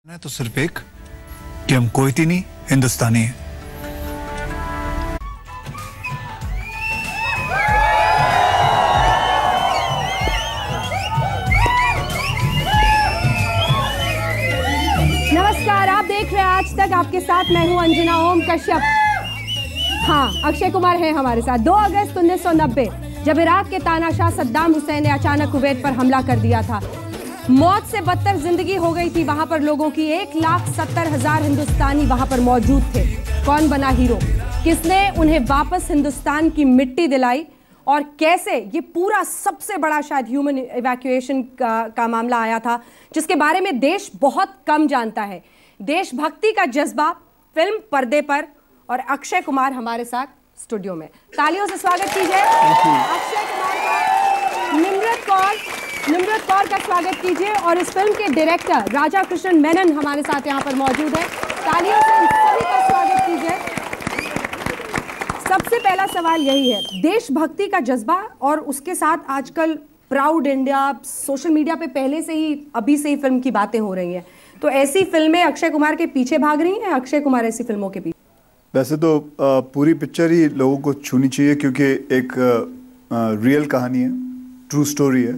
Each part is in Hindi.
है तो सिर्फ एक कि हम कोईती नहीं हिंदुस्तानी हैं। नमस्कार, आप देख रहे हैं आज तक। आपके साथ मैं हूं अंजना ओम कश्यप। हाँ, अक्षय कुमार है हमारे साथ। 2 अगस्त 1990 जब इराक के तानाशाह सद्दाम हुसैन ने अचानक कुवैत पर हमला कर दिया था, मौत से बदतर जिंदगी हो गई थी वहां पर लोगों की। 1,70,000 हिंदुस्तानी वहां पर मौजूद थे। कौन बना हीरो? किसने उन्हें वापस हिंदुस्तान की मिट्टी दिलाई? और कैसे ये पूरा सबसे बड़ा शायद ह्यूमन इवैक्यूएशन का मामला आया था, जिसके बारे में देश बहुत कम जानता है। देशभक्ति का जज्बा फिल्म पर्दे पर, और अक्षय कुमार हमारे साथ स्टूडियो में। तालियों से स्वागत कीजिए अक्षय कुमार का। निम्रत कौर का स्वागत कीजिए। और इस फिल्म के डायरेक्टर राजा कृष्णन मेनन हमारे साथ यहाँ पर मौजूद है। तालियों से इन सभी का स्वागत कीजिए। सबसे पहला सवाल यही है, देशभक्ति का जज्बा और उसके साथ आजकल प्राउड इंडिया, सोशल मीडिया पे पहले से ही, अभी से ही फिल्म की बातें हो रही हैं, तो ऐसी फिल्में अक्षय कुमार के पीछे भाग रही हैं, अक्षय कुमार ऐसी फिल्मों के पीछे? वैसे तो पूरी पिक्चर ही लोगों को छूनी चाहिए, क्योंकि एक रियल कहानी है, ट्रू स्टोरी है।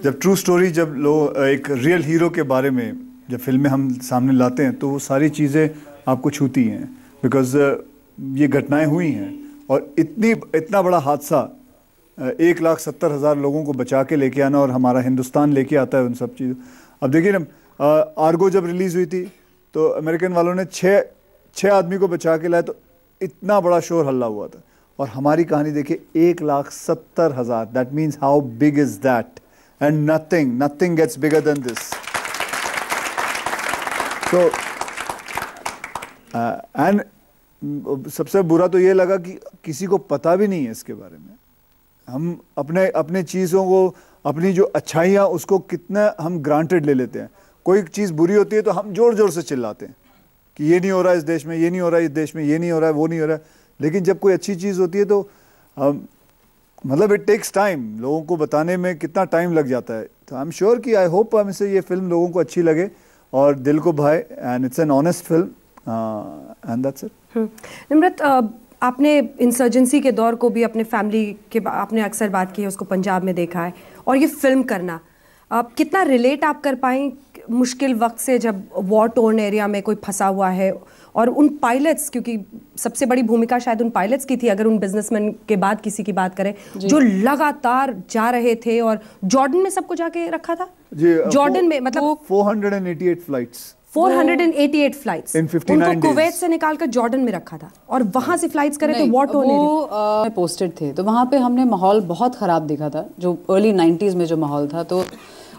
जब ट्रू स्टोरी, जब लोग एक रियल हीरो के बारे में जब फिल्में हम सामने लाते हैं, तो वो सारी चीज़ें आपको छूती हैं, बिकॉज ये घटनाएं हुई हैं। और इतना बड़ा हादसा, 1,70,000 लोगों को बचा के लेके आना, और हमारा हिंदुस्तान लेके आता है उन सब चीज़ों। अब देखिए ना, आर्गो जब रिलीज़ हुई थी तो अमेरिकन वालों ने 6 आदमी को बचा के लाया, तो इतना बड़ा शोर हल्ला हुआ था। और हमारी कहानी देखिए, 1,70,000, that means how big is that, and nothing gets bigger than this. तो एंड सबसे बुरा तो ये लगा कि किसी को पता भी नहीं है इसके बारे में। हम अपने चीज़ों को, अपनी जो अच्छाइयाँ, उसको कितना हम ग्रांटेड ले लेते हैं। कोई चीज़ बुरी होती है तो हम जोर जोर से चिल्लाते हैं कि ये नहीं हो रहा है इस देश में, ये नहीं हो रहा है इस देश में, ये नहीं हो रहा है, वो नहीं हो रहा है। लेकिन जब कोई अच्छी चीज़ होती है तो मतलब इट टेक्स टाइम, लोगों को बताने में कितना टाइम लग जाता है। तो आई एम श्योर कि आई होप हमसे ये फिल्म लोगों को अच्छी लगे और दिल को भाए, and it's an honest film, and that's it. Nimrat, आपने इंसर्जेंसी के दौर को भी अपने फैमिली के, आपने अक्सर बात की है, उसको पंजाब में देखा है, और ये फिल्म करना कितना रिलेट आप कर पाएँ मुश्किल वक्त से, जब वॉर टोर्न एरिया में कोई फंसा हुआ है, और उन पायलट्स, क्योंकि सबसे बड़ी भूमिका शायद उन पायलट्स की थी, अगर उन बिजनेसमैन के बाद किसी की बात करें, जो लगातार जा रहे थे। और जॉर्डन में सबको जाके रखा था जी, जॉर्डन में, मतलब 488 फ्लाइट्स 488 फ्लाइट्स उनको कुवैत से निकालकर जॉर्डन में रखा था, और वहां से फ्लाइट्स करे थे वॉर टोर्न एरिया। पोस्टेड थे, तो वहां पे हमने माहौल बहुत ख़राब देखा था, जो अर्ली 90s में जो माहौल था। तो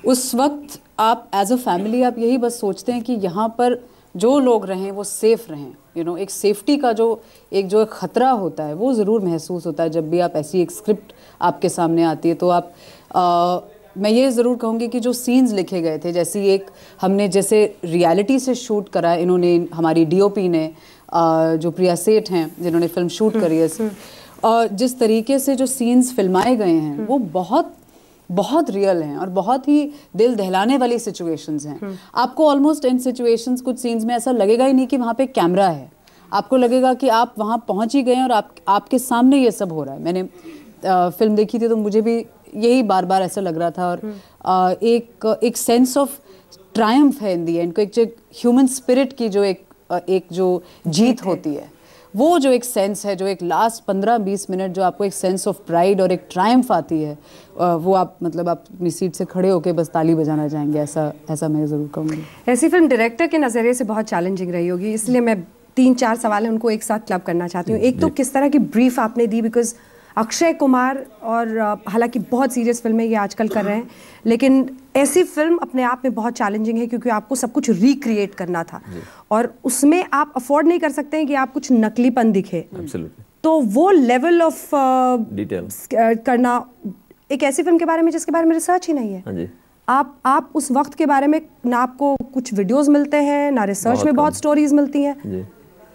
उस वक्त आप एज अ फैमिली आप यही बस सोचते हैं कि यहाँ पर जो लोग रहें वो सेफ़ रहें। एक सेफ्टी का जो एक ख़तरा होता है, वो ज़रूर महसूस होता है जब भी आप ऐसी एक स्क्रिप्ट आपके सामने आती है। तो आप मैं ये ज़रूर कहूँगी कि जो सीन्स लिखे गए थे, जैसे रियलिटी से शूट करा इन्होंने, हमारी DOP ने, जो प्रिया सेठ हैं जिन्होंने फिल्म शूट करी है, और जिस तरीके से जो सीन्स फिल्माए गए हैं वो बहुत रियल हैं और बहुत ही दिल दहलाने वाली सिचुएशंस हैं। आपको ऑलमोस्ट इन सिचुएशंस, कुछ सीन्स में ऐसा लगेगा ही नहीं कि वहाँ पे कैमरा है, आपको लगेगा कि आप वहाँ पहुँच ही गए हैं और आपके सामने ये सब हो रहा है। मैंने फिल्म देखी थी तो मुझे भी यही बार बार ऐसा लग रहा था। और एक सेंस ऑफ ट्रायम्फ है इन दी एंड, एक जो ह्यूमन स्पिरिट की जो एक जो जीत होती है, वो जो एक सेंस है, जो एक लास्ट 15-20 मिनट जो आपको एक सेंस ऑफ प्राइड और एक ट्रायम्फ आती है, वो आप अपनी सीट से खड़े होकर बस ताली बजाना चाहेंगे, ऐसा मैं ज़रूर कहूँगी। ऐसी फिल्म डायरेक्टर के नज़रिए से बहुत चैलेंजिंग रही होगी, इसलिए मैं 3-4 सवाल हैं उनको एक साथ क्लब करना चाहती हूँ। एक तो किस तरह की ब्रीफ आपने दी, बिकॉज अक्षय कुमार, और हालांकि बहुत सीरियस फिल्में ये आजकल कर रहे हैं, लेकिन ऐसी फिल्म अपने आप में बहुत चैलेंजिंग है, क्योंकि आपको सब कुछ रिक्रिएट करना था, और उसमें आप अफोर्ड नहीं कर सकते हैं कि आप कुछ नकलीपन दिखे। तो वो लेवल ऑफ डिटेल करना एक ऐसी फिल्म के बारे में जिसके बारे में रिसर्च ही नहीं है। आप उस वक्त के बारे में, ना आपको कुछ वीडियोस मिलते हैं, ना रिसर्च में बहुत स्टोरीज मिलती हैं,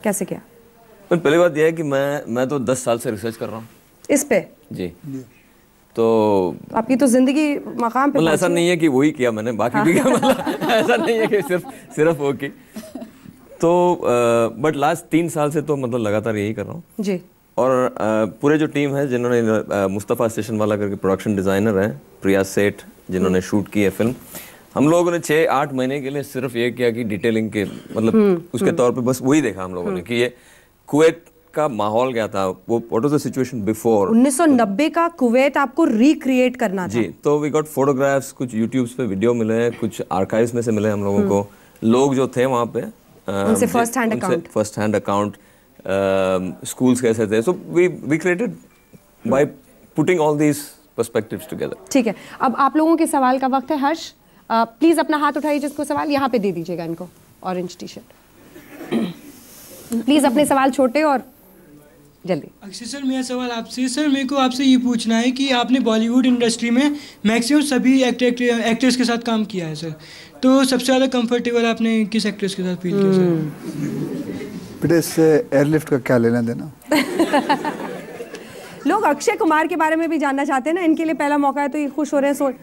कैसे क्या? पहली बात यह है कि मैं तो 10 साल से रिसर्च कर रहा हूँ इस पे जी। तो आपकी तो जिंदगी मकाम पे मतलब ऐसा नहीं है कि वही किया मैंने, बाकी भी किया, मतलब ऐसा नहीं है कि सिर्फ वो की। तो बट लास्ट 3 साल से तो मतलब लगातार यही कर रहा हूँ जी। और पूरे जो टीम है जिन्होंने मुस्तफ़ा स्टेशन वाला करके प्रोडक्शन डिज़ाइनर है, प्रिया सेठ जिन्होंने शूट की है फिल्म, हम लोगों ने 6-8 महीने के लिए सिर्फ ये किया कि डिटेलिंग के मतलब उसके तौर पे बस वही देखा हम लोगों ने कि ये कुवैत का माहौल क्या था, वो what was the situation before 1990 का कुवैत आपको रिक्रिएट करना था। जी। तो वी गॉट फोटोग्राफ्स, कुछ यूट्यूब्स पे वीडियो मिले हैं, कुछ आर्काइव्स में से मिले हम लोगों को, लोग जो थे वहाँ पे उनसे फर्स्ट हैंड अकाउंट, स्कूल्स कैसे थे, so we created by putting all these perspectives together. ठीक है, अब आप लोगों के सवाल का वक्त है। हर्ष प्लीज अपना हाथ उठाइए जिसको सवाल, यहाँ पे दे दीजिएगा इनको ऑरेंज टी शर्ट। प्लीज अपने सवाल छोटे और जल्दी। अक्षय सर, मेरा सवाल आपसे, सर मेरे को आपसे ये पूछना है कि आपने बॉलीवुड इंडस्ट्री में मैक्सिमम सभी एक्टर्स के साथ काम किया है सर, तो सबसे ज़्यादा कंफर्टेबल आपने किस एक्ट्रेस के साथ फील किया सर? बेटे इससे एयरलिफ्ट का क्या लेना देना? लोग अक्षय कुमार के बारे में भी जानना चाहते हैं ना, इनके लिए पहला मौका है तो ये खुश हो रहे हैं।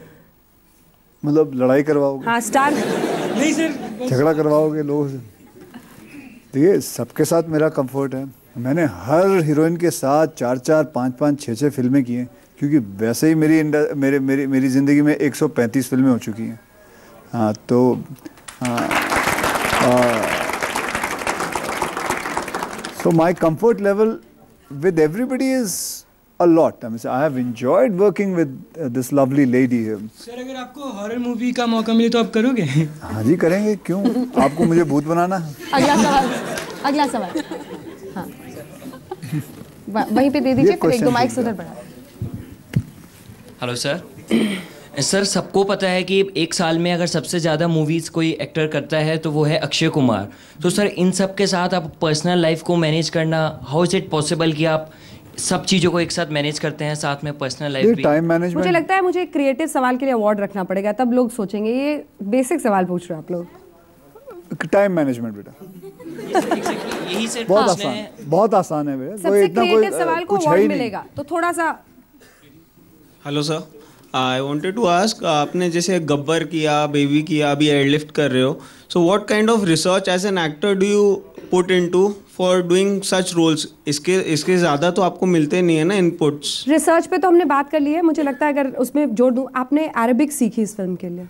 मतलब लड़ाई करवाओगे? हाँ, स्टार नहीं सर, झगड़ा करवाओगे लोगों से? देखिए सबके साथ मेरा कंफर्ट है, मैंने हर हीरोइन के साथ 4-4, 5-5, 6-6 फिल्में की हैं, क्योंकि वैसे ही मेरी ज़िंदगी में 135 फिल्में हो चुकी हैं। हाँ तो so my comfort level with everybody is a lot. I mean, I have enjoyed working with this lovely lady here. Sir अगर आपको हॉरर मूवी का मौका मिले तो आप करोगे? हाँ जी करेंगे, क्यों? आपको मुझे भूत बनाना है? अगला सवाल हाँ वहीं पे दे दीजिए, फिर 1-2 माइक्स उधर बढ़ा। Hello sir. सर सबको पता है कि एक साल में अगर सबसे ज़्यादा मूवीज़ कोई एक्टर करता है तो वो है अक्षय कुमार। तो सर इन सब के साथ आप पर्सनल लाइफ को मैनेज करना, हाउ इज़ इट पॉसिबल कि आप सब चीज़ों को एक साथ मैनेज करते हैं, साथ में पर्सनल लाइफ भी? Time management. मुझे लगता है मुझे एक क्रिएटिव सवाल के लिए अवार्ड रखना पड़ेगा, तब लोग सोचेंगे ये बेसिक सवाल पूछ रहे हो आप लोग। टाइम मैनेजमेंट बेटा यही सिर्फ बहुत आसान है बेटा, सबसे क्रिएटिव सवाल को अवार्ड मिलेगा तो थोड़ा सा। Hello sir, I wanted to ask, आपने जैसे गब्बर किया, बेबी किया, अभी एयरलिफ्ट कर रहे हो, so what kind of research as an actor do you put into for doing such roles? इसके ज़्यादा तो आपको मिलते नहीं है ना इनपुट्स। रिसर्च पे तो हमने बात कर ली है, मुझे लगता है अगर उसमें जोड़ दूं, आपने अरबिक सीखी इस फिल्म के लिए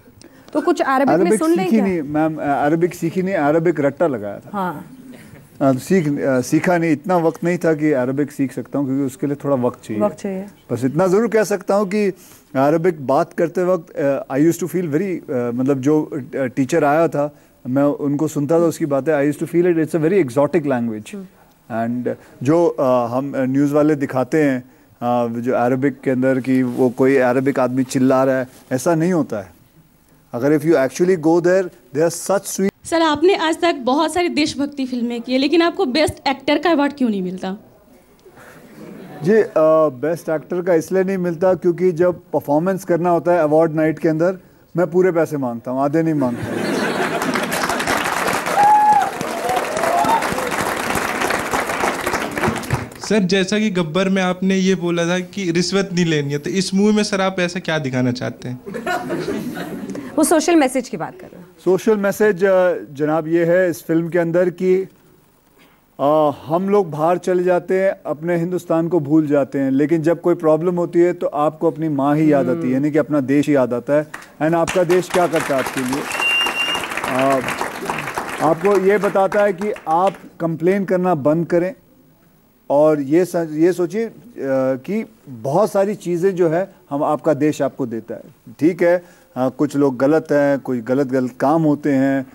तो कुछ अरबिक में सुन लें क्या? नहीं मैम, अरबिक सीखी नहीं, अरबिक रट्टा लगाया था। हाँ सीखा नहीं, इतना वक्त नहीं था कि अरबिक सीख सकता हूँ, क्योंकि उसके लिए थोड़ा वक्त चाहिए। बस इतना ज़रूर कह सकता हूँ कि अरबिक बात करते वक्त आई यूज़ टू फील वेरी, मतलब जो टीचर आया था मैं उनको सुनता था उसकी बातें, I use to feel it's a very exotic language. And जो हम न्यूज़ वाले दिखाते हैं जो अरबिक के अंदर कि वो कोई अरबिक आदमी चिल्ला रहा है, ऐसा नहीं होता है। अगर if you actually go there are such sweet. Sir आपने आज तक बहुत सारी देशभक्ति फिल्में की है, लेकिन आपको बेस्ट एक्टर का अवार्ड क्यों नहीं मिलता? जी बेस्ट एक्टर का इसलिए नहीं मिलता क्योंकि जब परफॉर्मेंस करना होता है अवार्ड नाइट के अंदर, मैं पूरे पैसे मांगता हूँ, आधे नहीं मांगता। सर जैसा कि गब्बर में आपने ये बोला था कि रिश्वत नहीं लेनी है, तो इस मूवी में सर आप ऐसा क्या दिखाना चाहते हैं? वो सोशल मैसेज की बात कर रहे हैं। सोशल मैसेज जनाब ये है इस फिल्म के अंदर कि हम लोग बाहर चले जाते हैं, अपने हिंदुस्तान को भूल जाते हैं, लेकिन जब कोई प्रॉब्लम होती है तो आपको अपनी माँ ही याद आती है, यानी कि अपना देश याद आता है। एंड आपका देश क्या करता है आपके लिए? आपको ये बताता है कि आप कंप्लेन करना बंद करें और ये सोचिए कि बहुत सारी चीज़ें जो है हम आपका देश आपको देता है। ठीक है, कुछ लोग गलत हैं, कोई गलत काम होते हैं,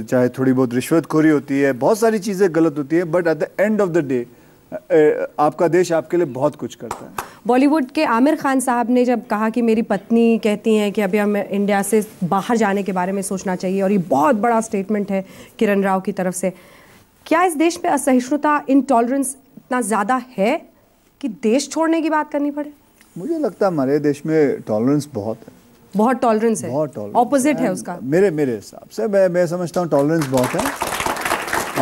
चाहे थोड़ी बहुत रिश्वतखोरी होती है, बहुत सारी चीज़ें गलत होती है, but at the end of the day आपका देश आपके लिए बहुत कुछ करता है। बॉलीवुड के आमिर खान साहब ने जब कहा कि मेरी पत्नी कहती हैं कि अभी हमें इंडिया से बाहर जाने के बारे में सोचना चाहिए, और ये बहुत बड़ा स्टेटमेंट है किरण राव की तरफ से, क्या इस देश में असहिष्णुता, इनटॉलरेंस इतना ज़्यादा है कि देश छोड़ने की बात करनी पड़े? मुझे लगता है हमारे देश में टॉलरेंस बहुत है, बहुत टॉलरेंस है, बहुत टॉलरेंस, ऑपोजिट है उसका। मेरे हिसाब से मैं समझता हूँ टॉलरेंस बहुत है।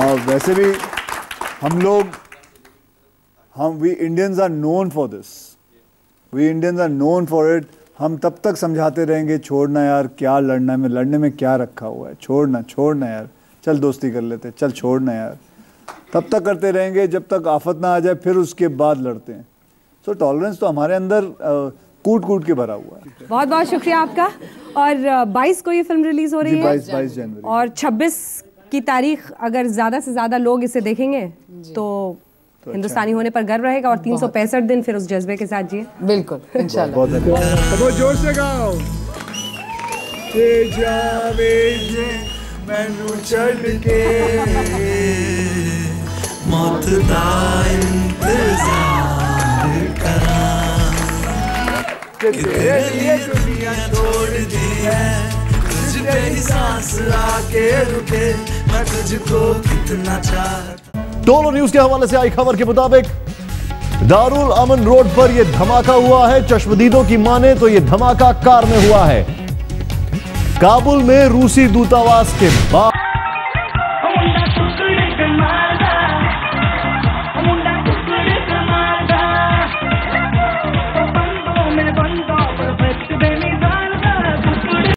और वैसे भी हम we Indians are known for this, we Indians are known for it. हम तब तक समझाते रहेंगे छोड़ना यार, क्या लड़ना है, लड़ने में क्या रखा हुआ है, छोड़ना यार, चल दोस्ती कर लेते, चल छोड़ना यार। तब तक करते रहेंगे जब तक आफत ना आ जाए, फिर उसके बाद लड़ते हैं। सो टॉलरेंस तो हमारे अंदर कूट के भरा हुआ है। बहुत बहुत शुक्रिया आपका। और 22 को ये फिल्म रिलीज हो रही है, 22 जनवरी, और 26 की तारीख अगर ज्यादा से ज्यादा लोग इसे देखेंगे तो हिंदुस्तानी होने पर गर्व रहेगा, और 365 दिन फिर उस जज्बे के साथ जिए। बिल्कुल, इंशाल्लाह। बहुत जोर से गाओ। मैनू छड़ के मौत दा इंतजार करां, कि तेरे लिए दुनिया तोड़ दी है, तुझ तेरी सांस आके रुके, मैं तुझको कितना चाहता। डोलो न्यूज के हवाले से आई खबर के मुताबिक दारुल अमन रोड पर यह धमाका हुआ है। चश्मदीदों की माने तो यह धमाका कार में हुआ है। काबुल में रूसी दूतावास के बाद